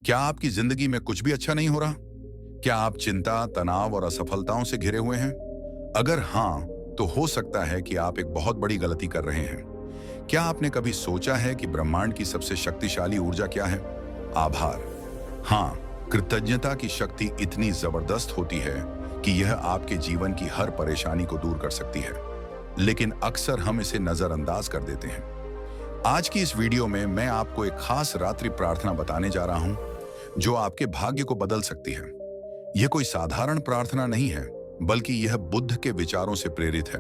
क्या आपकी जिंदगी में कुछ भी अच्छा नहीं हो रहा? क्या आप चिंता, तनाव और असफलताओं से घिरे हुए हैं? अगर हाँ, तो हो सकता है कि आप एक बहुत बड़ी गलती कर रहे हैं। क्या आपने कभी सोचा है कि ब्रह्मांड की सबसे शक्तिशाली ऊर्जा क्या है? आभार। हाँ, कृतज्ञता की शक्ति इतनी जबरदस्त होती है कि यह आपके जीवन की हर परेशानी को दूर कर सकती है। लेकिन अक्सर हम इसे नजरअंदाज कर देते हैं। आज की इस वीडियो में मैं आपको एक खास रात्रि प्रार्थना बताने जा रहा हूं, जो आपके भाग्य को बदल सकती है। यह कोई साधारण प्रार्थना नहीं है, बल्कि यह बुद्ध के विचारों से प्रेरित है,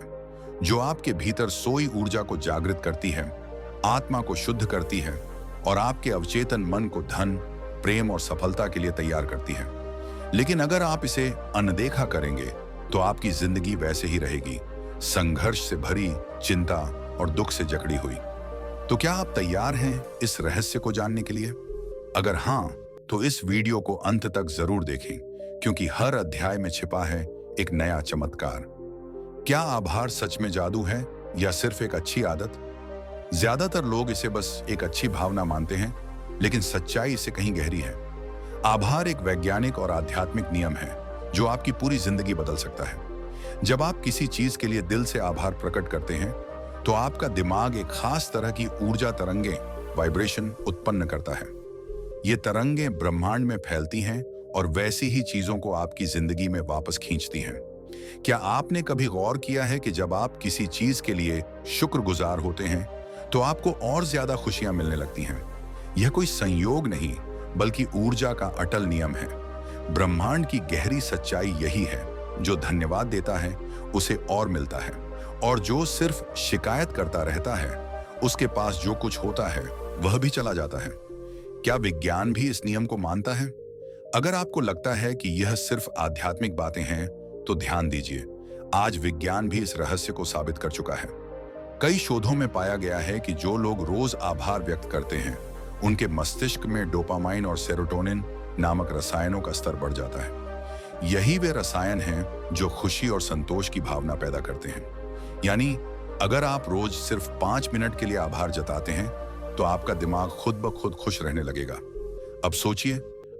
जो आपके भीतर सोई ऊर्जा को जागृत करती है, आत्मा को शुद्ध करती है और आपके अवचेतन मन को धन, प्रेम और सफलता के लिए तैयार करती है। लेकिन अगर आप इसे अनदेखा करेंगे, तो आपकी जिंदगी वैसे ही रहेगी, संघर्ष से भरी, चिंता और दुख से जकड़ी हुई। तो क्या आप तैयार हैं इस रहस्य को जानने के लिए? अगर हाँ, तो इस वीडियो को अंत तक जरूर देखें, क्योंकि हर अध्याय में छिपा है एक नया चमत्कार। क्या आभार सच में जादू है या सिर्फ एक अच्छी आदत? ज्यादातर लोग इसे बस एक अच्छी भावना मानते हैं, लेकिन सच्चाई इससे कहीं गहरी है। आभार एक वैज्ञानिक और आध्यात्मिक नियम है, जो आपकी पूरी जिंदगी बदल सकता है। जब आप किसी चीज के लिए दिल से आभार प्रकट करते हैं, तो आपका दिमाग एक खास तरह की ऊर्जा तरंगे, वाइब्रेशन उत्पन्न करता है। ये तरंगें ब्रह्मांड में फैलती हैं और वैसी ही चीजों को आपकी जिंदगी में वापस खींचती हैं। क्या आपने कभी गौर किया है कि जब आप किसी चीज के लिए शुक्रगुजार होते हैं, तो आपको और ज्यादा खुशियां मिलने लगती हैं? यह कोई संयोग नहीं, बल्कि ऊर्जा का अटल नियम है। ब्रह्मांड की गहरी सच्चाई यही है, जो धन्यवाद देता है उसे और मिलता है, और जो सिर्फ शिकायत करता रहता है, उसके पास जो कुछ होता है वह भी चला जाता है। क्या विज्ञान भी इस नियम को मानता है? अगर आपको लगता है कि यह सिर्फ आध्यात्मिक बातें हैं, तो ध्यान दीजिए, आज विज्ञान भी इस रहस्य को साबित कर चुका है। कई शोधों में पाया गया है कि जो लोग रोज आभार व्यक्त करते हैं, उनके मस्तिष्क में डोपामाइन और सेरोटोनिन नामक रसायनों का स्तर बढ़ जाता है। यही वे रसायन हैं जो खुशी और संतोष की भावना पैदा करते हैं। यानी अगर आप रोज सिर्फ 5 मिनट के लिए आभार जताते हैं, तो आपका दिमाग खुद ब खुद खुश रहने लगेगा। अब सोचिए,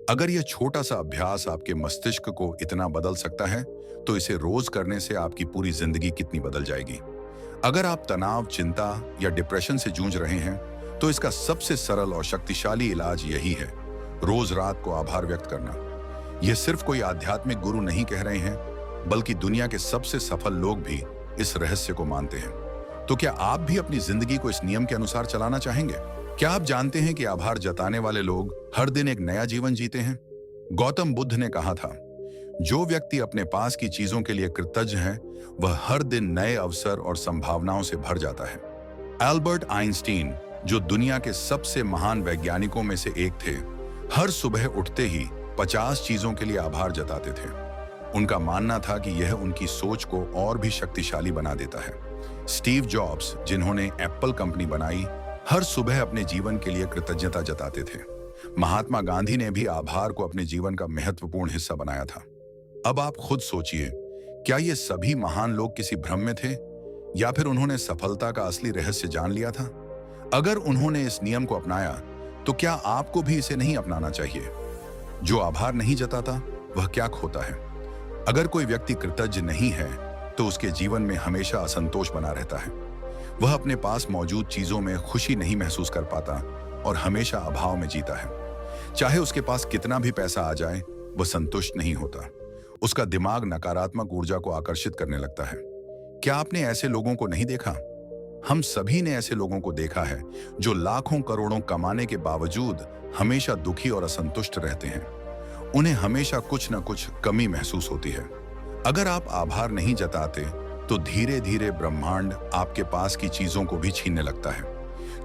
अगर यह छोटा सा अभ्यास आपके मस्तिष्क को इतना बदल सकता है, तो इसे रोज करने से आपकी पूरी जिंदगी कितनी बदल जाएगी। अगर आप तनाव, चिंता या डिप्रेशन से जूझ रहे हैं, तो इसका सबसे सरल और शक्तिशाली इलाज यही है, रोज रात को आभार व्यक्त करना। यह सिर्फ कोई आध्यात्मिक गुरु नहीं कह रहे हैं, बल्कि दुनिया के सबसे सफल लोग भी इस रहस्य को मानते हैं। तो क्या आप भी अपनी जिंदगी को इस नियम के अनुसार चलाना चाहेंगे? क्या आप जानते हैं कि आभार जताने वाले लोग हर दिन एक नया जीवन जीते हैं? गौतम बुद्ध ने कहा था, जो व्यक्ति अपने पास की चीजों के लिए कृतज्ञ है, वह हर दिन नए अवसर और संभावनाओं से भर जाता है। एल्बर्ट आइंस्टीन, जो दुनिया के सबसे महान वैज्ञानिकों में से एक थे, हर सुबह उठते ही 50 चीजों के लिए आभार जताते थे। उनका मानना था कि यह उनकी सोच को और भी शक्तिशाली बना देता है। स्टीव जॉब्स, जिन्होंने एप्पल कंपनी बनाई, हर सुबह अपने जीवन के लिए कृतज्ञता जताते थे। महात्मा गांधी ने भी आभार को अपने जीवन का महत्वपूर्ण हिस्सा बनाया था। अब आप खुद सोचिए, क्या ये सभी महान लोग किसी भ्रम में थे, या फिर उन्होंने सफलता का असली रहस्य जान लिया था? अगर उन्होंने इस नियम को अपनाया, तो क्या आपको भी इसे नहीं अपनाना चाहिए? जो आभार नहीं जताता, वह क्या खोता है? अगर कोई व्यक्ति कृतज्ञ नहीं है, तो उसके जीवन में हमेशा असंतोष बना रहता है। वह अपने पास मौजूद चीजों में खुशी नहीं महसूस कर पाता और हमेशा अभाव में जीता है। चाहे उसके पास कितना भी पैसा आ जाए, वह संतुष्ट नहीं होता। उसका दिमाग नकारात्मक ऊर्जा को आकर्षित करने लगता है। क्या आपने ऐसे लोगों को नहीं देखा? हम सभी ने ऐसे लोगों को देखा है, जो लाखों करोड़ों कमाने के बावजूद हमेशा दुखी और असंतुष्ट रहते हैं। उन्हें हमेशा कुछ न कुछ कमी महसूस होती है। अगर आप आभार नहीं जताते, तो धीरे धीरे ब्रह्मांड आपके पास की चीजों को भी छीनने लगता है,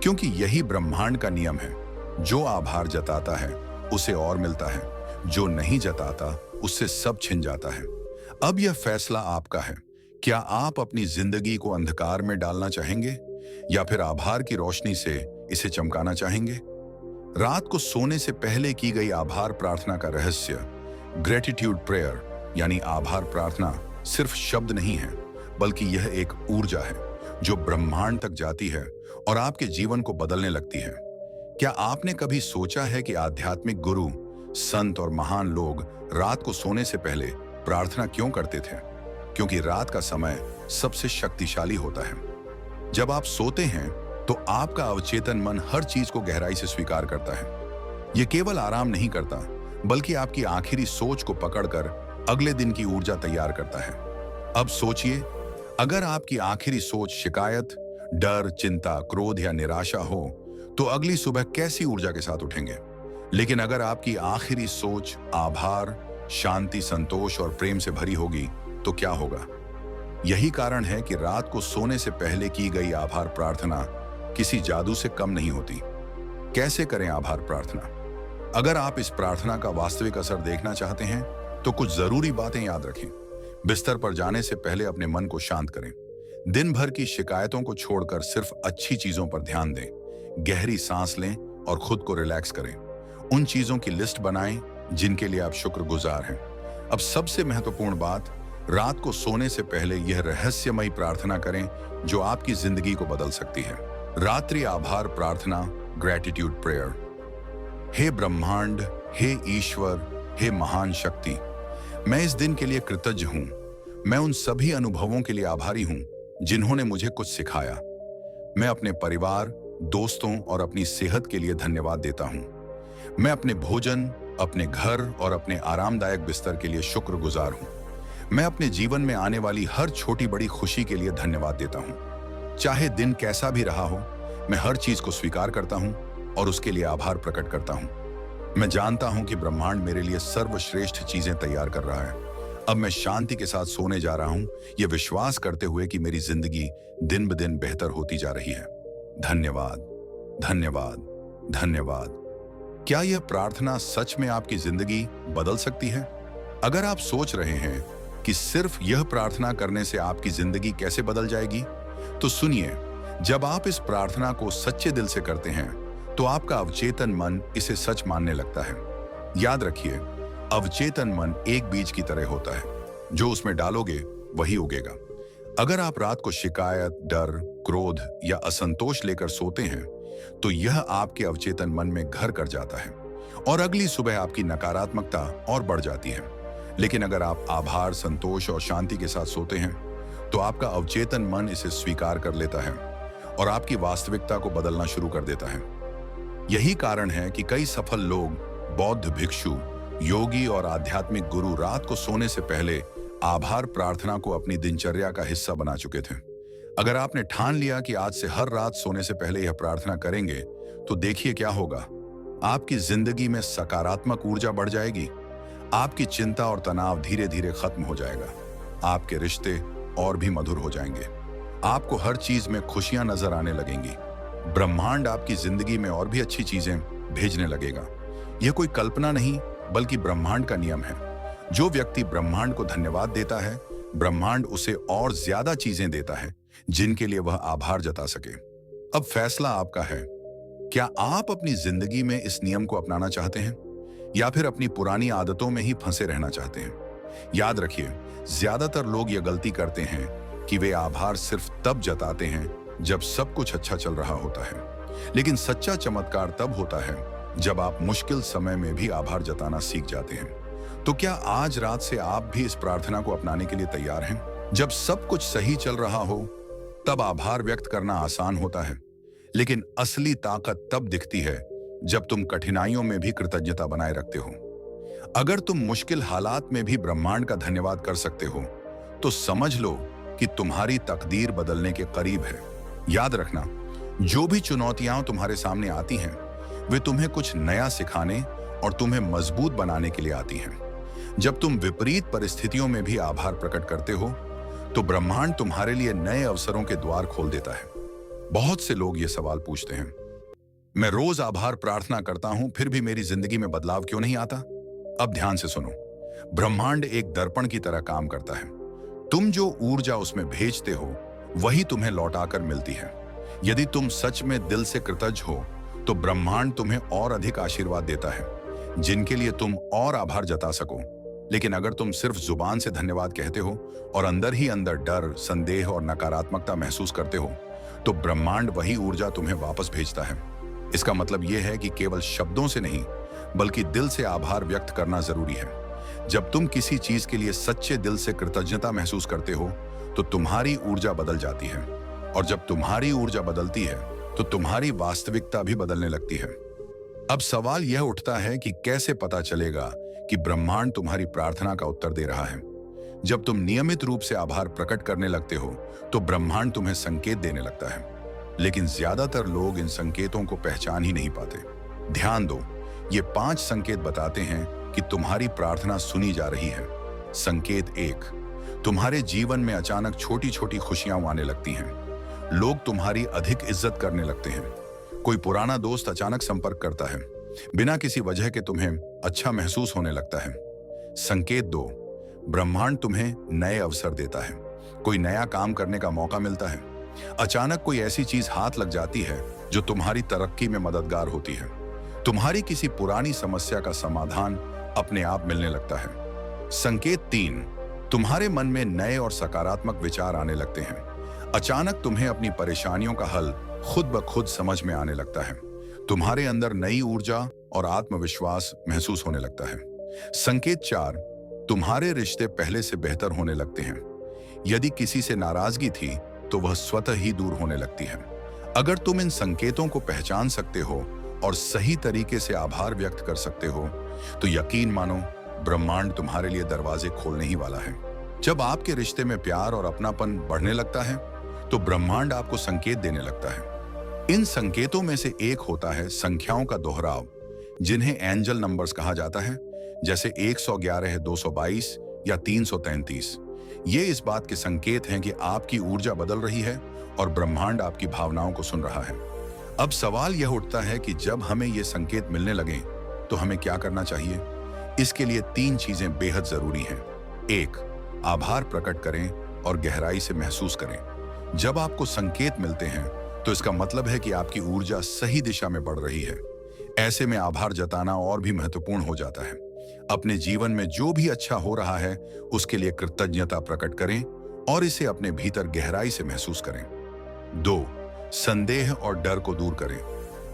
क्योंकि यही ब्रह्मांड का नियम है। जो आभार जताता है, उसे और मिलता है। जो नहीं जताता, उससे सब छिन जाता है। अब यह फैसला आपका है। क्या आप अपनी जिंदगी को अंधकार में डालना चाहेंगे, या फिर आभार की रोशनी से इसे चमकाना चाहेंगे? रात को सोने से पहले की गई आभार प्रार्थना का रहस्य, ग्रेटिट्यूड प्रेयर यानी आभार प्रार्थना, सिर्फ शब्द नहीं है, बल्कि यह एक ऊर्जा है जो ब्रह्मांड तक जाती है और आपके जीवन को बदलने लगती है। क्या आपने कभी सोचा है कि आध्यात्मिक गुरु संत और महान लोग रात को सोने से पहले प्रार्थना क्यों करते थे? क्योंकि रात का समय सबसे शक्तिशाली होता है। जब आप सोते हैं तो आपका अवचेतन मन हर चीज को गहराई से स्वीकार करता है। यह केवल आराम नहीं करता, बल्कि आपकी आखिरी सोच को पकड़कर अगले दिन की ऊर्जा तैयार करता है। अब सोचिए, अगर आपकी आखिरी सोच शिकायत, डर, चिंता, क्रोध या निराशा हो तो अगली सुबह कैसी ऊर्जा के साथ उठेंगे? लेकिन अगर आपकी आखिरी सोच आभार, शांति, संतोष और प्रेम से भरी होगी तो क्या होगा? यही कारण है कि रात को सोने से पहले की गई आभार प्रार्थना किसी जादू से कम नहीं होती। कैसे करें आभार प्रार्थना? अगर आप इस प्रार्थना का वास्तविक असर देखना चाहते हैं तो कुछ जरूरी बातें याद रखें। बिस्तर पर जाने से पहले अपने मन को शांत करें। दिन भर की शिकायतों को छोड़कर सिर्फ अच्छी चीजों पर ध्यान दें। गहरी सांस लें और खुद को रिलैक्स करें। उन चीजों की लिस्ट बनाएं जिनके लिए आप शुक्रगुजार हैं। अब सबसे महत्वपूर्ण बात, रात को सोने से पहले यह रहस्यमयी प्रार्थना करें जो आपकी जिंदगी को बदल सकती है। रात्रि आभार प्रार्थना, ग्रेटिट्यूड प्रेयर। हे ब्रह्मांड, हे ईश्वर, हे महान शक्ति, मैं इस दिन के लिए कृतज्ञ हूं। मैं उन सभी अनुभवों के लिए आभारी हूं जिन्होंने मुझे कुछ सिखाया। मैं अपने परिवार, दोस्तों और अपनी सेहत के लिए धन्यवाद देता हूं। मैं अपने भोजन, अपने घर और अपने आरामदायक बिस्तर के लिए शुक्रगुजार हूं। मैं अपने जीवन में आने वाली हर छोटी बड़ी खुशी के लिए धन्यवाद देता हूं। चाहे दिन कैसा भी रहा हो, मैं हर चीज को स्वीकार करता हूं और उसके लिए आभार प्रकट करता हूं। मैं जानता हूं कि ब्रह्मांड मेरे लिए सर्वश्रेष्ठ चीजें तैयार कर रहा है। अब मैं शांति के साथ सोने जा रहा हूं, यह विश्वास करते हुए कि मेरी जिंदगी दिन ब दिन बेहतर होती जा रही है। धन्यवाद, धन्यवाद, धन्यवाद। क्या यह प्रार्थना सच में आपकी जिंदगी बदल सकती है? अगर आप सोच रहे हैं कि सिर्फ यह प्रार्थना करने से आपकी जिंदगी कैसे बदल जाएगी, तो सुनिए, जब आप इस प्रार्थना को सच्चे दिल से करते हैं तो आपका अवचेतन मन इसे सच मानने लगता है। याद रखिए, अवचेतन मन एक बीज की तरह होता है, जो उसमें डालोगे वही उगेगा। अगर आप रात को शिकायत, डर, क्रोध या असंतोष लेकर सोते हैं तो यह आपके अवचेतन मन में घर कर जाता है और अगली सुबह आपकी नकारात्मकता और बढ़ जाती है। लेकिन अगर आप आभार, संतोष और शांति के साथ सोते हैं तो आपका अवचेतन मन इसे स्वीकार कर लेता है और आपकी वास्तविकता को बदलना शुरू कर देता है। यही कारण है कि कई सफल लोग, बौद्ध भिक्षु, योगी और आध्यात्मिक गुरु रात को सोने से पहले आभार प्रार्थना को अपनी दिनचर्या का हिस्सा बना चुके थे। अगर आपने ठान लिया कि आज से हर रात सोने से पहले यह प्रार्थना करेंगे तो देखिए क्या होगा। आपकी जिंदगी में सकारात्मक ऊर्जा बढ़ जाएगी। आपकी चिंता और तनाव धीरे धीरे खत्म हो जाएगा। आपके रिश्ते और भी मधुर हो जाएंगे। आपको हर चीज में खुशियां नजर आने लगेंगी। ब्रह्मांड आपकी जिंदगी में और भी अच्छी चीजें भेजने लगेगा। यह कोई कल्पना नहीं, बल्कि ब्रह्मांड का नियम है। जो व्यक्ति ब्रह्मांड को धन्यवाद देता है, ब्रह्मांड उसे और ज्यादा चीजें देता है जिनके लिए वह आभार जता सके। अब फैसला आपका है। क्या आप अपनी जिंदगी में इस नियम को अपनाना चाहते हैं या फिर अपनी पुरानी आदतों में ही फंसे रहना चाहते हैं? याद रखिए, ज्यादातर लोग यह गलती करते हैं कि वे आभार सिर्फ तब जताते हैं जब सब कुछ अच्छा चल रहा होता है। लेकिन सच्चा चमत्कार तब होता है जब आप मुश्किल समय में भी आभार जताना सीख जाते हैं। तो क्या आज रात से आप भी इस प्रार्थना को अपनाने के लिए तैयार हैं? जब सब कुछ सही चल रहा हो तब आभार व्यक्त करना आसान होता है, लेकिन असली ताकत तब दिखती है जब तुम कठिनाइयों में भी कृतज्ञता बनाए रखते हो। अगर तुम मुश्किल हालात में भी ब्रह्मांड का धन्यवाद कर सकते हो तो समझ लो कि तुम्हारी तकदीर बदलने के करीब है। याद रखना, जो भी चुनौतियां तुम्हारे सामने आती हैं वे तुम्हें कुछ नया सिखाने और तुम्हें मजबूत बनाने के लिए आती हैं। जब तुम विपरीत परिस्थितियों में भी आभार प्रकट करते हो तो ब्रह्मांड तुम्हारे लिए नए अवसरों के द्वार खोल देता है। बहुत से लोग ये सवाल पूछते हैं, मैं रोज आभार प्रार्थना करता हूं फिर भी मेरी जिंदगी में बदलाव क्यों नहीं आता? अब ध्यान से सुनो, ब्रह्मांड एक दर्पण की तरह काम करता है। तुम जो ऊर्जा उसमें भेजते हो वही तुम्हें लौटाकर मिलती है। यदि तुम सच में दिल से कृतज्ञ हो तो ब्रह्मांड तुम्हें और अधिक आशीर्वाद देता है जिनके लिए तुम और आभार जता सको। लेकिन अगर तुम सिर्फ जुबान से धन्यवाद कहते हो और अंदर ही अंदर डर, संदेह और नकारात्मकता महसूस करते हो तो ब्रह्मांड वही ऊर्जा तुम्हें वापस भेजता है। इसका मतलब यह है कि केवल शब्दों से नहीं बल्कि दिल से आभार व्यक्त करना जरूरी है। जब तुम किसी चीज के लिए सच्चे दिल से कृतज्ञता महसूस करते हो तो तुम्हारी ऊर्जा बदल जाती है, और जब तुम्हारी ऊर्जा बदलती है तो तुम्हारी वास्तविकता भी बदलने लगती है। अब सवाल यह उठता है कि कैसे पता चलेगा कि ब्रह्मांड तुम्हारी प्रार्थना का उत्तर दे रहा है। जब तुम नियमित रूप से आभार प्रकट करने लगते हो तो ब्रह्मांड तुम्हें संकेत देने लगता है, लेकिन ज्यादातर लोग इन संकेतों को पहचान ही नहीं पाते। ध्यान दो, ये 5 संकेत बताते हैं कि तुम्हारी प्रार्थना सुनी जा रही है। संकेत 1, तुम्हारे जीवन में अचानक छोटी छोटी खुशियां आने लगती हैं। लोग तुम्हारी अधिक इज्जत करने लगते हैं। कोई पुराना दोस्त अचानक संपर्क करता है, बिना किसी वजह के तुम्हें अच्छा महसूस होने लगता है। संकेत 2, ब्रह्मांड तुम्हें नए अवसर देता है। कोई नया काम करने का मौका मिलता है। अचानक कोई ऐसी चीज हाथ लग जाती है जो तुम्हारी तरक्की में मददगार होती है। तुम्हारी किसी पुरानी समस्या का समाधान अपने आप मिलने लगता है। संकेत 3, तुम्हारे मन में नए और सकारात्मक विचार आने लगते हैं। अचानक तुम्हें अपनी परेशानियों का हल खुद ब खुद समझ में आने लगता है। तुम्हारे अंदर नई ऊर्जा और आत्मविश्वास महसूस होने लगता है। संकेत 4, तुम्हारे रिश्ते पहले से बेहतर होने लगते हैं। यदि किसी से नाराजगी थी तो वह स्वतः ही दूर होने लगती है। अगर तुम इन संकेतों को पहचान सकते हो और सही तरीके से आभार व्यक्त कर सकते हो तो यकीन मानो, ब्रह्मांड तुम्हारे लिए दरवाजे खोलने ही वाला है। जब आपके रिश्ते में प्यार और अपनापन बढ़ने लगता है तो ब्रह्मांड आपको संकेत देने लगता है। इन संकेतों में से एक होता है संख्याओं का दोहराव, जिन्हें एंजल नंबर्स कहा जाता है, जैसे 111, 222 या 333। ये इस बात के संकेत हैं कि आपकी ऊर्जा बदल रही है और ब्रह्मांड आपकी भावनाओं को सुन रहा है। अब सवाल यह उठता है कि जब हमें ये संकेत मिलने लगे तो हमें क्या करना चाहिए। इसके लिए 3 चीजें बेहद जरूरी हैं। 1, आभार प्रकट करें और गहराई से महसूस करें। जब आपको संकेत मिलते हैं तो इसका मतलब है कि आपकी ऊर्जा सही दिशा में बढ़ रही है। ऐसे में आभार जताना और भी महत्वपूर्ण हो जाता है। अपने जीवन में जो भी अच्छा हो रहा है उसके लिए कृतज्ञता प्रकट करें और इसे अपने भीतर गहराई से महसूस करें। 2, संदेह और डर को दूर करें।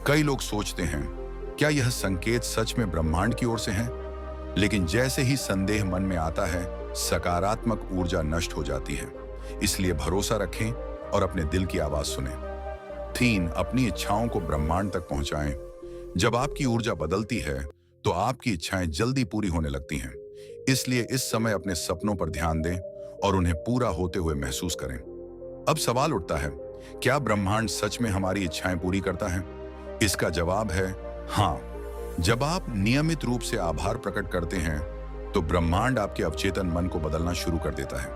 कई लोग सोचते हैं, क्या यह संकेत सच में ब्रह्मांड की ओर से है? लेकिन जैसे ही संदेह मन में आता है, सकारात्मक ऊर्जा नष्ट हो जाती है। इसलिए भरोसा रखें और अपने दिल की आवाज सुनें। 3, अपनी इच्छाओं को ब्रह्मांड तक पहुंचाएं। जब आपकी ऊर्जा बदलती है तो आपकी इच्छाएं जल्दी पूरी होने लगती हैं। इसलिए इस समय अपने सपनों पर ध्यान दें और उन्हें पूरा होते हुए महसूस करें। अब सवाल उठता है, क्या ब्रह्मांड सच में हमारी इच्छाएं पूरी करता है? इसका जवाब है हाँ। जब आप नियमित रूप से आभार प्रकट करते हैं तो ब्रह्मांड आपके अवचेतन मन को बदलना शुरू कर देता है,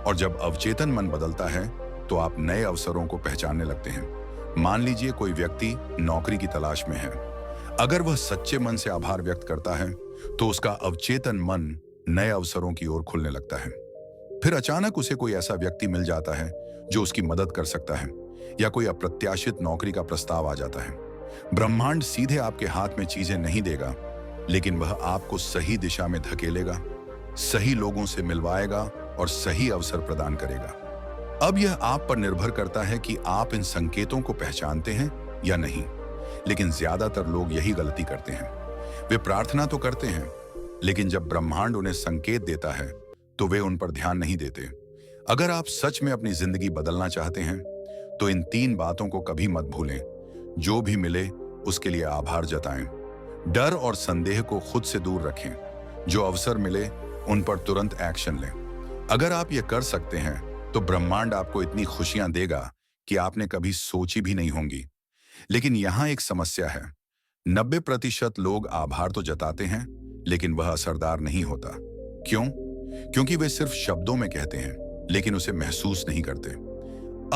और जब अवचेतन मन बदलता है तो आप नए अवसरों को पहचानने लगते हैं। मान लीजिए कोई व्यक्ति नौकरी की तलाश में है। अगर वह सच्चे मन से आभार व्यक्त करता है तो उसका अवचेतन मन नए अवसरों की ओर खुलने लगता है। फिर अचानक उसे कोई ऐसा व्यक्ति मिल जाता है जो उसकी मदद कर सकता है, या कोई अप्रत्याशित नौकरी का प्रस्ताव आ जाता है। ब्रह्मांड सीधे आपके हाथ में चीजें नहीं देगा, लेकिन वह आपको सही दिशा में धकेलेगा, सही लोगों से मिलवाएगा और सही अवसर प्रदान करेगा। अब यह आप पर निर्भर करता है कि आप इन संकेतों को पहचानते हैं या नहीं। लेकिन ज्यादातर लोग यही गलती करते हैं। वे प्रार्थना तो करते हैं, लेकिन जब ब्रह्मांड उन्हें संकेत देता है तो वे उन पर ध्यान नहीं देते। अगर आप सच में अपनी जिंदगी बदलना चाहते हैं तो इन 3 बातों को कभी मत भूलें। जो भी मिले उसके लिए आभार जताएं। डर और संदेह को खुद से दूर रखें। जो अवसर मिले उन पर तुरंत एक्शन लें। अगर आप ये कर सकते हैं तो ब्रह्मांड आपको इतनी खुशियां देगा कि आपने कभी सोची भी नहीं होंगी। लेकिन यहाँ एक समस्या है। 90% लोग आभार तो जताते हैं, लेकिन वह असरदार नहीं होता। क्यों? क्योंकि वे सिर्फ शब्दों में कहते हैं, लेकिन उसे महसूस नहीं करते।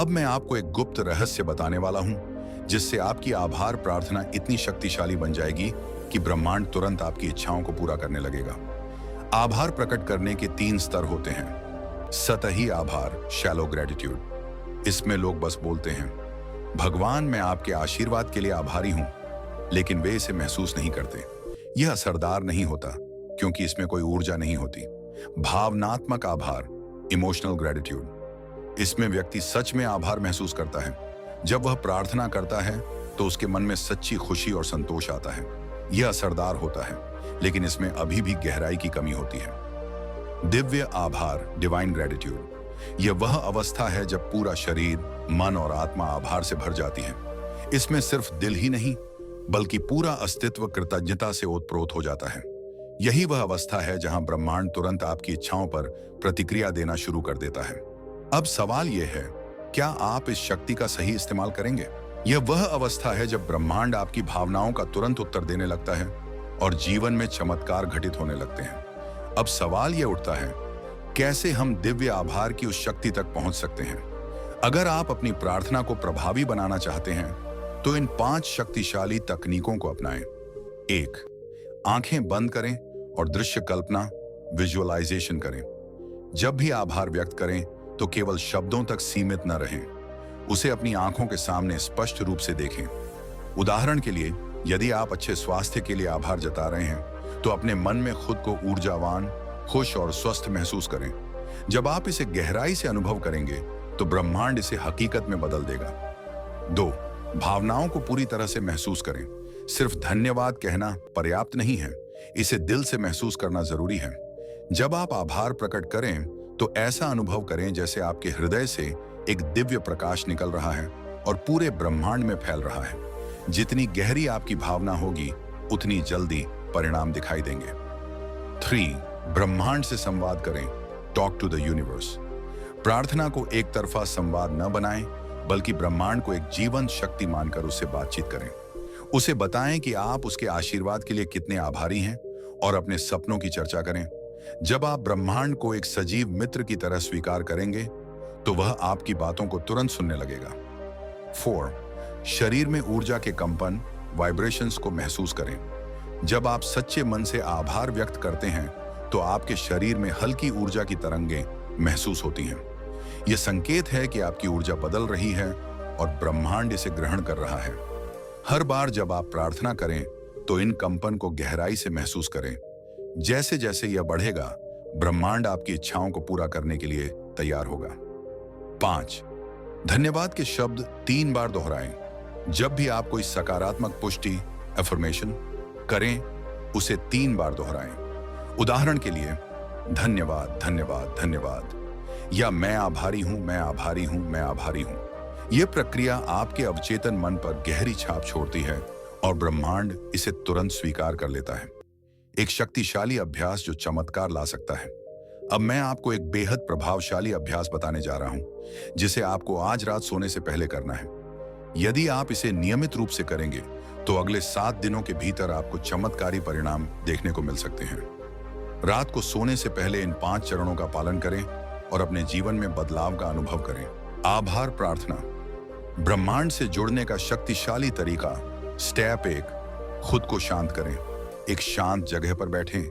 अब मैं आपको एक गुप्त रहस्य बताने वाला हूं, जिससे आपकी आभार प्रार्थना इतनी शक्तिशाली बन जाएगी कि ब्रह्मांड तुरंत आपकी इच्छाओं को पूरा करने लगेगा। आभार प्रकट करने के 3 स्तर होते हैं। सतही आभार, शैलो ग्रेटिट्यूड। इसमें लोग बस बोलते हैं, भगवान मैं आपके आशीर्वाद के लिए आभारी हूं, लेकिन वे इसे महसूस नहीं करते। यह असरदार नहीं होता क्योंकि इसमें कोई ऊर्जा नहीं होती। भावनात्मक आभार, इमोशनल ग्रेटिट्यूड। इसमें व्यक्ति सच में आभार महसूस करता है। जब वह प्रार्थना करता है तो उसके मन में सच्ची खुशी और संतोष आता है। यह असरदार होता है, लेकिन इसमें अभी भी गहराई की कमी होती है। दिव्य आभार, डिवाइन ग्रेटिट्यूड, यह वह अवस्था है जब पूरा शरीर, मन और आत्मा आभार से भर जाती है। इसमें सिर्फ दिल ही नहीं, बल्कि पूरा अस्तित्व कृतज्ञता से ओतप्रोत हो जाता है। यही वह अवस्था है जहां ब्रह्मांड तुरंत आपकी इच्छाओं पर प्रतिक्रिया देना शुरू कर देता है। अब सवाल यह है, क्या आप इस शक्ति का सही इस्तेमाल करेंगे? यह वह अवस्था है जब ब्रह्मांड आपकी भावनाओं का तुरंत उत्तर देने लगता है और जीवन में चमत्कार घटित होने लगते हैं। अब सवाल यह उठता है, कैसे हम दिव्य आभार की उस शक्ति तक पहुंच सकते हैं? अगर आप अपनी प्रार्थना को प्रभावी बनाना चाहते हैं, तो इन 5 शक्तिशाली तकनीकों को अपनाएं। 1. आंखें बंद करें और दृश्य कल्पना, विजुअलाइजेशन करें। जब भी आभार व्यक्त करें, तो केवल शब्दों तक सीमित न रहें, उसे अपनी आंखों के सामने स्पष्ट रूप से देखें। उदाहरण के लिए, यदि आप अच्छे स्वास्थ्य के लिए आभार जता रहे हैं, तो अपने मन में खुद को ऊर्जावान, खुश और स्वस्थ महसूस करें। जब आप इसे गहराई से अनुभव करेंगे, तो ब्रह्मांड इसे हकीकत में बदल देगा। 2. भावनाओं को पूरी तरह से महसूस करें। सिर्फ धन्यवाद कहना पर्याप्त नहीं है, इसे दिल से महसूस करना जरूरी है। जब आप आभार प्रकट करें, तो ऐसा अनुभव करें जैसे आपके हृदय से एक दिव्य प्रकाश निकल रहा है और पूरे ब्रह्मांड में फैल रहा है। जितनी गहरी आपकी भावना होगी, उतनी जल्दी परिणाम दिखाई देंगे। 3. ब्रह्मांड से संवाद करें। Talk to the universe. प्रार्थना को एक तरफा संवाद न बनाएं, बल्कि ब्रह्मांड को एक जीवंत शक्ति मानकर उससे बातचीत करें। उसे बताएं कि आप उसके आशीर्वाद के लिए कितने आभारी हैं और अपने सपनों की चर्चा करें। जब आप ब्रह्मांड को एक सजीव मित्र की तरह स्वीकार करेंगे, तो वह आपकी बातों को तुरंत सुनने लगेगा। 4. शरीर में ऊर्जा के कंपन, वाइब्रेशंस को महसूस करें। जब आप सच्चे मन से आभार व्यक्त करते हैं, तो आपके शरीर में हल्की ऊर्जा की तरंगें महसूस होती हैं। यह संकेत है कि आपकी ऊर्जा बदल रही है और ब्रह्मांड इसे ग्रहण कर रहा है। हर बार जब आप प्रार्थना करें, तो इन कंपन को गहराई से महसूस करें। जैसे जैसे यह बढ़ेगा, ब्रह्मांड आपकी इच्छाओं को पूरा करने के लिए तैयार होगा। 5. धन्यवाद के शब्द 3 बार दोहराएं। जब भी आप कोई सकारात्मक पुष्टि, अफर्मेशन करें, उसे 3 बार दोहराएं। उदाहरण के लिए, धन्यवाद, धन्यवाद, धन्यवाद, या मैं आभारी हूं, मैं आभारी हूं, मैं आभारी हूं। यह प्रक्रिया आपके अवचेतन मन पर गहरी छाप छोड़ती है और ब्रह्मांड इसे तुरंत स्वीकार कर लेता है। एक शक्तिशाली अभ्यास जो चमत्कार ला सकता है। अब मैं आपको एक बेहद प्रभावशाली अभ्यास बताने जा रहा हूं, जिसे आपको आज रात सोने से पहले करना है। यदि आप इसे नियमित रूप से करेंगे, तो अगले 7 दिनों के भीतर आपको चमत्कारी परिणाम देखने को मिल सकते हैं। रात को सोने से पहले इन 5 चरणों का पालन करें और अपने जीवन में बदलाव का अनुभव करें। आभार प्रार्थना। ब्रह्मांड से जुड़ने का शक्तिशाली तरीका। स्टेप 1, खुद को शांत करें। एक शांत जगह पर बैठें,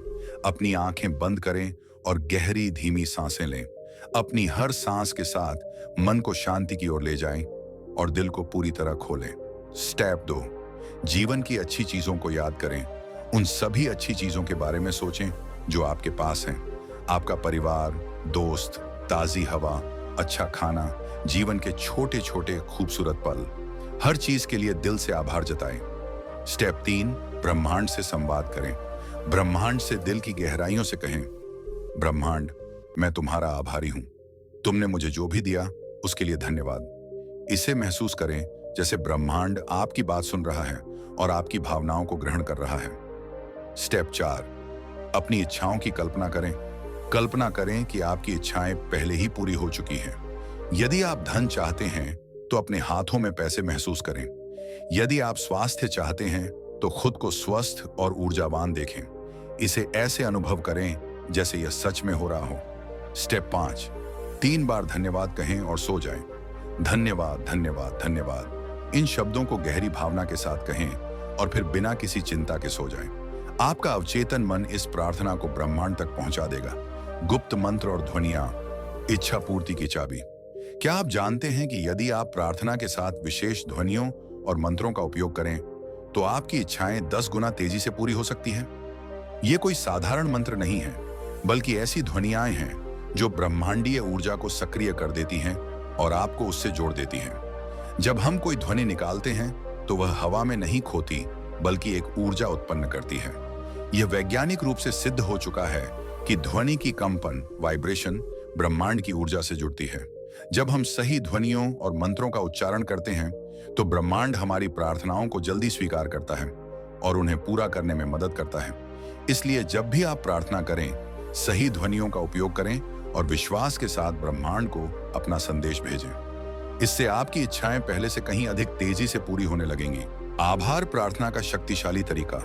अपनी आंखें बंद करें और गहरी धीमी सांसें लें। अपनी हर सांस के साथ मन को शांति की ओर ले जाएं और दिल को पूरी तरह खोलें। स्टेप 2, जीवन की अच्छी चीजों को याद करें। उन सभी अच्छी चीजों के बारे में सोचें जो आपके पास हैं। आपका परिवार, दोस्त, ताजी हवा, अच्छा खाना, जीवन के छोटे छोटे खूबसूरत पल। हर चीज के लिए दिल से आभार जताएं। स्टेप 3, ब्रह्मांड से संवाद करें। ब्रह्मांड से दिल की गहराइयों से कहें, ब्रह्मांड, मैं तुम्हारा आभारी हूं। तुमने मुझे जो भी दिया, उसके लिए धन्यवाद। इसे महसूस करें जैसे ब्रह्मांड आपकी बात सुन रहा है और आपकी भावनाओं को ग्रहण कर रहा है। स्टेप 4, अपनी इच्छाओं की कल्पना करें। कल्पना करें कि आपकी इच्छाएं पहले ही पूरी हो चुकी हैं। यदि आप धन चाहते हैं, तो अपने हाथों में पैसे महसूस करें। यदि आप स्वास्थ्य चाहते हैं, तो खुद को स्वस्थ और ऊर्जावान देखें। इसे ऐसे अनुभव करें जैसे यह सच में हो रहा हो। स्टेप 5, 3 बार धन्यवाद कहें और सो जाएं। धन्यवाद, धन्यवाद, धन्यवाद। इन शब्दों को गहरी भावना के साथ कहें और फिर बिना किसी चिंता के सो जाएं। आपका अवचेतन मन इस प्रार्थना को ब्रह्मांड तक पहुंचा देगा। गुप्त मंत्र और ध्वनियां, इच्छा पूर्ति की चाबी। क्या आप जानते हैं कि यदि आप प्रार्थना के साथ विशेष ध्वनियों और मंत्रों का उपयोग करें, तो आपकी इच्छाएं 10 गुना तेजी से पूरी हो सकती हैं? ये कोई साधारण मंत्र नहीं है, बल्कि ऐसी ध्वनियां हैं जो ब्रह्मांडीय ऊर्जा को सक्रिय कर देती हैं और आपको उससे जोड़ देती हैं। जब हम कोई ध्वनि निकालते हैं, तो वह हवा में नहीं खोती, बल्कि एक ऊर्जा उत्पन्न करती है। यह वैज्ञानिक रूप से सिद्ध हो चुका है कि ध्वनि की कंपन वाइब्रेशन ब्रह्मांड की ऊर्जा से जुड़ती है। जब हम सही ध्वनियों और मंत्रों का उच्चारण करते हैं तो ब्रह्मांड हमारी प्रार्थनाओं को जल्दी स्वीकार करता है और उन्हें पूरा करने में मदद करता है। इसलिए जब भी आप प्रार्थना करें, सही ध्वनियों का उपयोग करें और विश्वास के साथ ब्रह्मांड को अपना संदेश भेजें। इससे आपकी इच्छाएं पहले से कहीं अधिक तेजी से पूरी होने लगेंगी। आभार प्रार्थना का शक्तिशाली तरीका।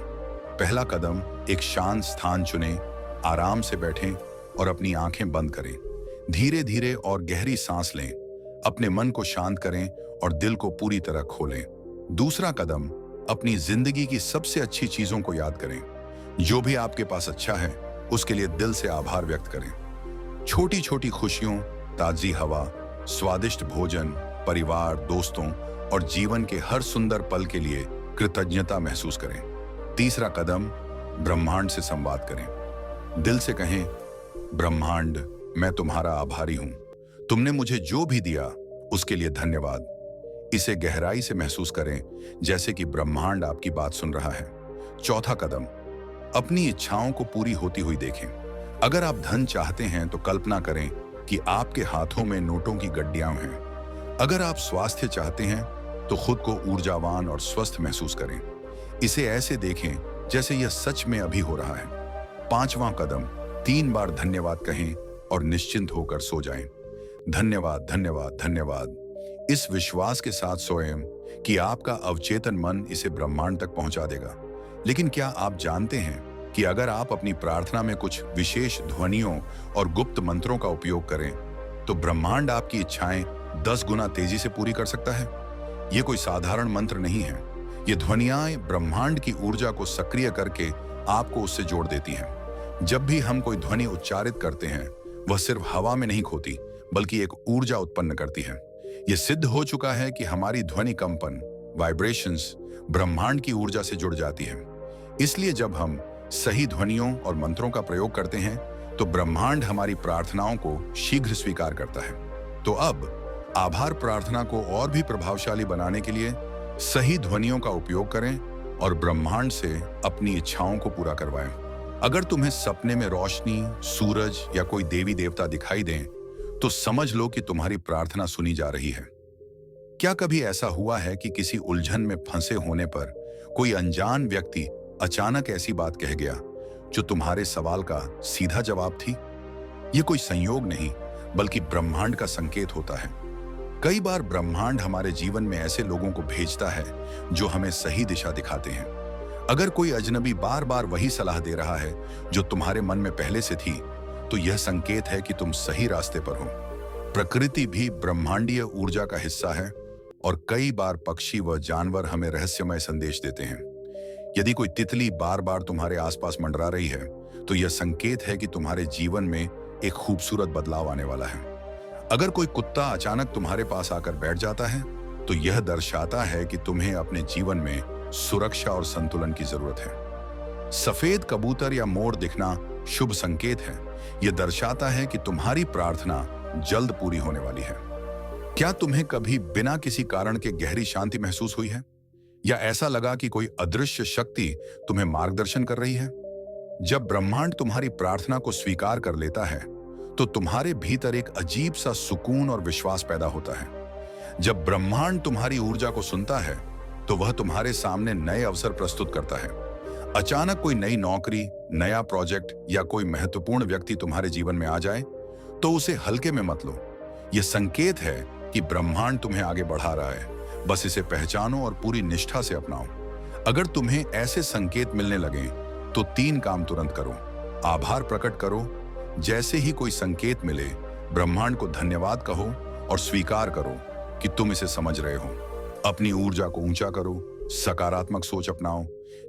पहला कदम, एक शांत स्थान चुनें, आराम से बैठें और अपनी आंखें बंद करें। धीरे धीरे और गहरी सांस लें, अपने मन को शांत करें और दिल को पूरी तरह खोलें। दूसरा कदम, अपनी जिंदगी की सबसे अच्छी चीजों को याद करें। जो भी आपके पास अच्छा है उसके लिए दिल से आभार व्यक्त करें। छोटी छोटी खुशियों, ताजी हवा, स्वादिष्ट भोजन, परिवार, दोस्तों और जीवन के हर सुंदर पल के लिए कृतज्ञता महसूस करें। तीसरा कदम, ब्रह्मांड से संवाद करें। दिल से कहें, ब्रह्मांड, मैं तुम्हारा आभारी हूं। तुमने मुझे जो भी दिया उसके लिए धन्यवाद। इसे गहराई से महसूस करें, जैसे कि ब्रह्मांड आपकी बात सुन रहा है। चौथा कदम, अपनी इच्छाओं को पूरी होती हुई देखें। अगर आप धन चाहते हैं तो कल्पना करें कि आपके हाथों में नोटों की गड्डियां हैं। अगर आप स्वास्थ्य चाहते हैं तो खुद को ऊर्जावान और स्वस्थ महसूस करें। इसे ऐसे देखें जैसे यह सच में अभी हो रहा है। पांचवां कदम, 3 बार धन्यवाद कहें और निश्चिंत होकर सो जाएं। धन्यवाद, धन्यवाद, धन्यवाद। इस विश्वास के साथ सोएं कि आपका अवचेतन मन इसे ब्रह्मांड तक पहुंचा देगा। लेकिन क्या आप जानते हैं कि अगर आप अपनी प्रार्थना में कुछ विशेष ध्वनियों और गुप्त मंत्रों का उपयोग करें तो ब्रह्मांड आपकी इच्छाएं 10 गुना तेजी से पूरी कर सकता है। ये कोई साधारण मंत्र नहीं है। ये ध्वनियां ब्रह्मांड की ऊर्जा को सक्रिय करके आपको उससे जोड़ देती हैं। जब भी हम कोई ध्वनि उच्चारित करते हैं, वह सिर्फ हवा में नहीं खोती, बल्कि एक ऊर्जा उत्पन्न करती है। यह सिद्ध हो चुका है कि हमारी ध्वनि कंपन वाइब्रेशंस ब्रह्मांड की ऊर्जा से जुड़ जाती है। इसलिए जब हम सही ध्वनियों और मंत्रों का प्रयोग करते हैं तो ब्रह्मांड हमारी प्रार्थनाओं को शीघ्र स्वीकार करता है। तो अब आभार प्रार्थना को और भी प्रभावशाली बनाने के लिए सही ध्वनियों का उपयोग करें और ब्रह्मांड से अपनी इच्छाओं को पूरा करवाएं। अगर तुम्हें सपने में रोशनी, सूरज या कोई देवी देवता दिखाई दें तो समझ लो कि तुम्हारी प्रार्थना सुनी जा रही है। क्या कभी ऐसा हुआ है कि किसी उलझन में फंसे होने पर कोई अनजान व्यक्ति अचानक ऐसी बात कह गया जो तुम्हारे सवाल का सीधा जवाब थी? यह कोई संयोग नहीं, बल्कि ब्रह्मांड का संकेत होता है। कई बार ब्रह्मांड हमारे जीवन में ऐसे लोगों को भेजता है जो हमें सही दिशा दिखाते हैं। अगर कोई अजनबी बार बार वही सलाह दे रहा है जो तुम्हारे मन में पहले से थी, तो यह संकेत है कि तुम सही रास्ते पर हो। प्रकृति भी ब्रह्मांडीय ऊर्जा का हिस्सा है और कई बार पक्षी व जानवर हमें रहस्यमय संदेश देते हैं। यदि कोई तितली बार बार तुम्हारे आसपास मंडरा रही है तो यह संकेत है कि तुम्हारे जीवन में एक खूबसूरत बदलाव आने वाला है। अगर कोई कुत्ता अचानक तुम्हारे पास आकर बैठ जाता है तो यह दर्शाता है कि तुम्हें अपने जीवन में सुरक्षा और संतुलन की जरूरत है। सफेद कबूतर या मोर दिखना शुभ संकेत है। यह दर्शाता है कि तुम्हारी प्रार्थना जल्द पूरी होने वाली है। क्या तुम्हें कभी बिना किसी कारण के गहरी शांति महसूस हुई है, या ऐसा लगा कि कोई अदृश्य शक्ति तुम्हें मार्गदर्शन कर रही है? जब ब्रह्मांड तुम्हारी प्रार्थना को स्वीकार कर लेता है तो तुम्हारे भीतर एक अजीब सा सुकून और विश्वास पैदा होता है। जब ब्रह्मांड तुम्हारी ऊर्जा को सुनता है तो वह तुम्हारे सामने नए अवसर प्रस्तुत करता है। अचानक कोई नई नौकरी, नया प्रोजेक्ट या कोई महत्वपूर्ण व्यक्ति तुम्हारे जीवन में आ जाए तो उसे हल्के में मत लो। यह संकेत है कि ब्रह्मांड तुम्हें आगे बढ़ा रहा है। बस इसे पहचानो और पूरी निष्ठा से अपनाओ। अगर तुम्हें ऐसे संकेत मिलने लगे तो 3 काम तुरंत करो। आभार प्रकट करो। जैसे ही कोई संकेत मिले, ब्रह्मांड को धन्यवाद कहो और स्वीकार करो कि तुम इसे समझ रहे हो। अपनी ऊर्जा को ऊंचा करो, सकारात्मक सोच अपनाओ,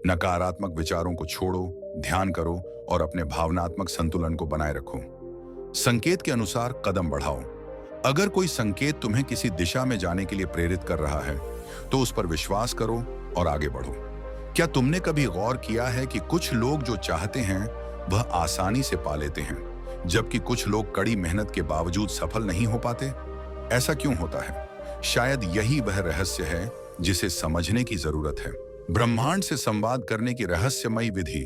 नकारात्मक विचारों को छोड़ो, ध्यान करो और अपने भावनात्मक संतुलन को बनाए रखो। संकेत के अनुसार कदम बढ़ाओ। अगर कोई संकेत तुम्हें किसी दिशा में जाने के लिए प्रेरित कर रहा है तो उस पर विश्वास करो और आगे बढ़ो। क्या तुमने कभी गौर किया है कि कुछ लोग जो चाहते हैं वह आसानी से पा लेते हैं, जबकि कुछ लोग कड़ी मेहनत के बावजूद सफल नहीं हो पाते? ऐसा क्यों होता है? शायद यही वह रहस्य है जिसे समझने की जरूरत है। ब्रह्मांड से संवाद करने की रहस्यमयी विधि।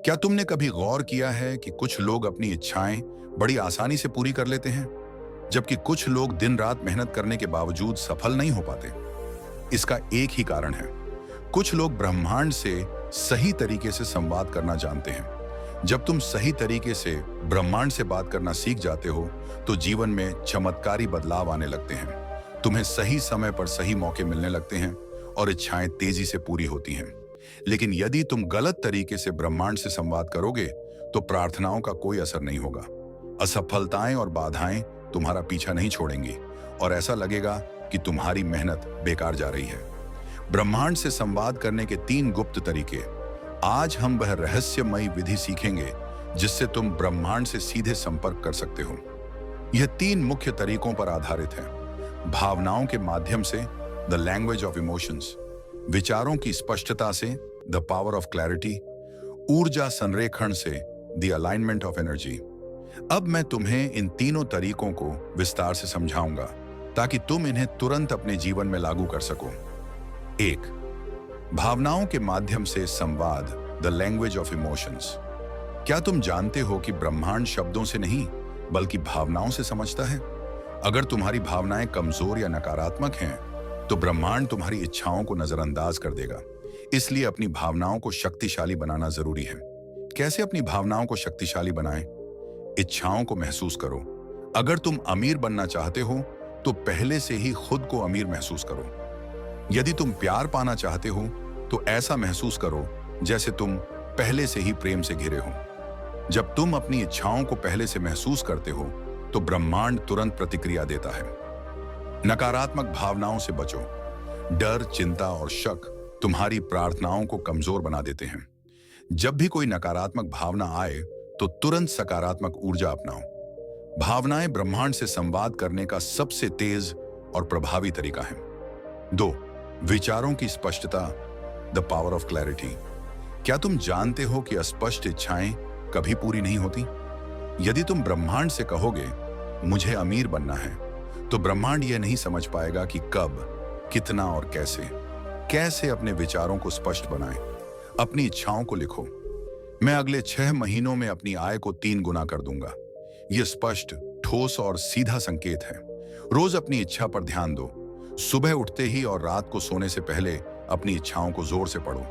क्या तुमने कभी गौर किया है कि कुछ लोग अपनी इच्छाएं बड़ी आसानी से पूरी कर लेते हैं, जबकि कुछ लोग दिन रात मेहनत करने के बावजूद सफल नहीं हो पाते? इसका एक ही कारण है। कुछ लोग ब्रह्मांड से सही तरीके से संवाद करना जानते हैं। जब तुम सही तरीके से ब्रह्मांड से बात करना सीख जाते हो, तो जीवन में चमत्कारी बदलाव आने लगते हैं। तुम्हें सही समय पर सही मौके मिलने लगते हैं और इच्छाएं तेजी से पूरी होती हैं। लेकिन यदि तुम गलत तरीके से ब्रह्मांड से संवाद करोगे, तो प्रार्थनाओं का कोई असर नहीं होगा। असफलताएं और बाधाएं तुम्हारा पीछा नहीं छोड़ेंगी और ऐसा लगेगा कि तुम्हारी मेहनत बेकार जा रही है। ब्रह्मांड से संवाद करने के 3 गुप्त तरीके। आज हम वह रहस्यमयी विधि सीखेंगे जिससे तुम ब्रह्मांड से सीधे संपर्क कर सकते हो। यह 3 मुख्य तरीकों पर आधारित है। भावनाओं के माध्यम से, द लैंग्वेज ऑफ इमोशंस; विचारों की स्पष्टता से, द पावर ऑफ क्लैरिटी; ऊर्जा संरेखण से, द अलाइनमेंट ऑफ एनर्जी। अब मैं तुम्हें इन तीनों तरीकों को विस्तार से समझाऊंगा ताकि तुम इन्हें तुरंत अपने जीवन में लागू कर सको। 1. भावनाओं के माध्यम से संवाद, द लैंग्वेज ऑफ इमोशंस। क्या तुम जानते हो कि ब्रह्मांड शब्दों से नहीं बल्कि भावनाओं से समझता है? अगर तुम्हारी भावनाएं कमजोर या नकारात्मक हैं, तो ब्रह्मांड तुम्हारी इच्छाओं को नजरअंदाज कर देगा। इसलिए अपनी भावनाओं को शक्तिशाली बनाना जरूरी है। कैसे अपनी भावनाओं को शक्तिशाली बनाएं? इच्छाओं को महसूस करो। अगर तुम अमीर बनना चाहते हो, तो पहले से ही खुद को अमीर महसूस करो। यदि तुम प्यार पाना चाहते हो, तो ऐसा महसूस करो जैसे तुम पहले से ही प्रेम से घिरे हो। जब तुम अपनी इच्छाओं को पहले से महसूस करते हो, तो ब्रह्मांड तुरंत प्रतिक्रिया देता है। नकारात्मक भावनाओं से बचो। डर, चिंता और शक तुम्हारी प्रार्थनाओं को कमजोर बना देते हैं। जब भी कोई नकारात्मक भावना आए, तो तुरंत सकारात्मक ऊर्जा अपनाओ। भावनाएं ब्रह्मांड से संवाद करने का सबसे तेज और प्रभावी तरीका है। 2. विचारों की स्पष्टता, द पावर ऑफ क्लैरिटी। क्या तुम जानते हो कि अस्पष्ट इच्छाएं कभी पूरी नहीं होती? यदि तुम ब्रह्मांड से कहोगे, मुझे अमीर बनना है, तो ब्रह्मांड यह नहीं समझ पाएगा कि कब, कितना और कैसे अपने विचारों को स्पष्ट बनाएं। अपनी इच्छाओं को लिखो। मैं अगले 6 महीनों में अपनी आय को 3 गुना कर दूंगा। यह स्पष्ट, ठोस और सीधा संकेत है। रोज अपनी इच्छा पर ध्यान दो। सुबह उठते ही और रात को सोने से पहले अपनी इच्छाओं को जोर से पढ़ो।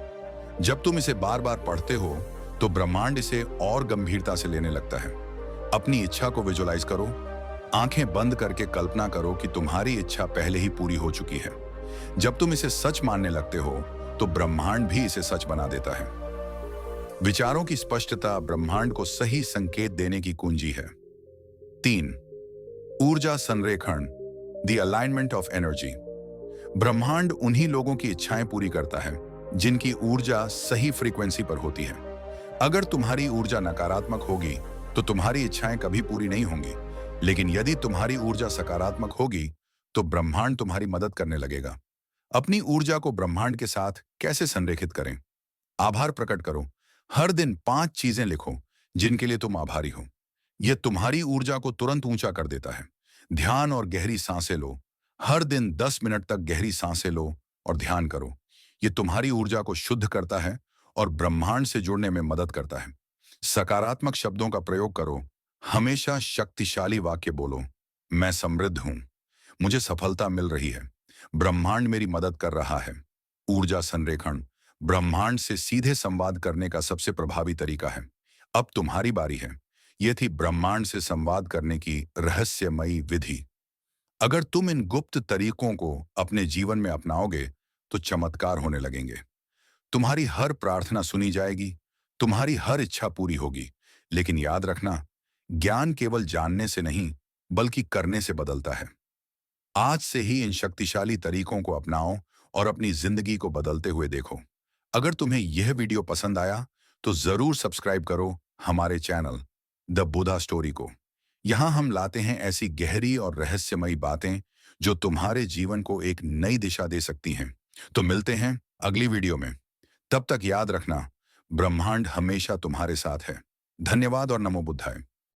जब तुम इसे बार बार पढ़ते हो, तो ब्रह्मांड इसे और गंभीरता से लेने लगता है। अपनी इच्छा को विजुलाइज करो। आंखें बंद करके कल्पना करो कि तुम्हारी इच्छा पहले ही पूरी हो चुकी है। जब तुम इसे सच मानने लगते हो, तो ब्रह्मांड भी इसे सच बना देता है। विचारों की स्पष्टता ब्रह्मांड को सही संकेत देने की कुंजी है। 3. ऊर्जा संरेखण, द अलाइनमेंट ऑफ एनर्जी। ब्रह्मांड उन्हीं लोगों की इच्छाएं पूरी करता है जिनकी ऊर्जा सही फ्रीक्वेंसी पर होती है। अगर तुम्हारी ऊर्जा नकारात्मक होगी, तो तुम्हारी इच्छाएं कभी पूरी नहीं होंगी। लेकिन यदि तुम्हारी ऊर्जा सकारात्मक होगी, तो ब्रह्मांड तुम्हारी मदद करने लगेगा। अपनी ऊर्जा को ब्रह्मांड के साथ कैसे संरेखित करें? आभार प्रकट करो। हर दिन 5 चीजें लिखो जिनके लिए तुम आभारी हो। यह तुम्हारी ऊर्जा को तुरंत ऊंचा कर देता है। ध्यान और गहरी सांसें लो। हर दिन 10 मिनट तक गहरी सांसें लो और ध्यान करो। यह तुम्हारी ऊर्जा को शुद्ध करता है और ब्रह्मांड से जुड़ने में मदद करता है। सकारात्मक शब्दों का प्रयोग करो। हमेशा शक्तिशाली वाक्य बोलो। मैं समृद्ध हूं, मुझे सफलता मिल रही है, ब्रह्मांड मेरी मदद कर रहा है। ऊर्जा संरेखण ब्रह्मांड से सीधे संवाद करने का सबसे प्रभावी तरीका है। अब तुम्हारी बारी है। यह थी ब्रह्मांड से संवाद करने की रहस्यमयी विधि। अगर तुम इन गुप्त तरीकों को अपने जीवन में अपनाओगे, तो चमत्कार होने लगेंगे। तुम्हारी हर प्रार्थना सुनी जाएगी, तुम्हारी हर इच्छा पूरी होगी। लेकिन याद रखना, ज्ञान केवल जानने से नहीं बल्कि करने से बदलता है। आज से ही इन शक्तिशाली तरीकों को अपनाओ और अपनी जिंदगी को बदलते हुए देखो। अगर तुम्हें यह वीडियो पसंद आया, तो जरूर सब्सक्राइब करो हमारे चैनल द बुधा स्टोरी को। यहाँ हम लाते हैं ऐसी गहरी और रहस्यमयी बातें जो तुम्हारे जीवन को एक नई दिशा दे सकती हैं। तो मिलते हैं अगली वीडियो में। तब तक याद रखना, ब्रह्मांड हमेशा तुम्हारे साथ है। धन्यवाद और नमो बुद्धाय।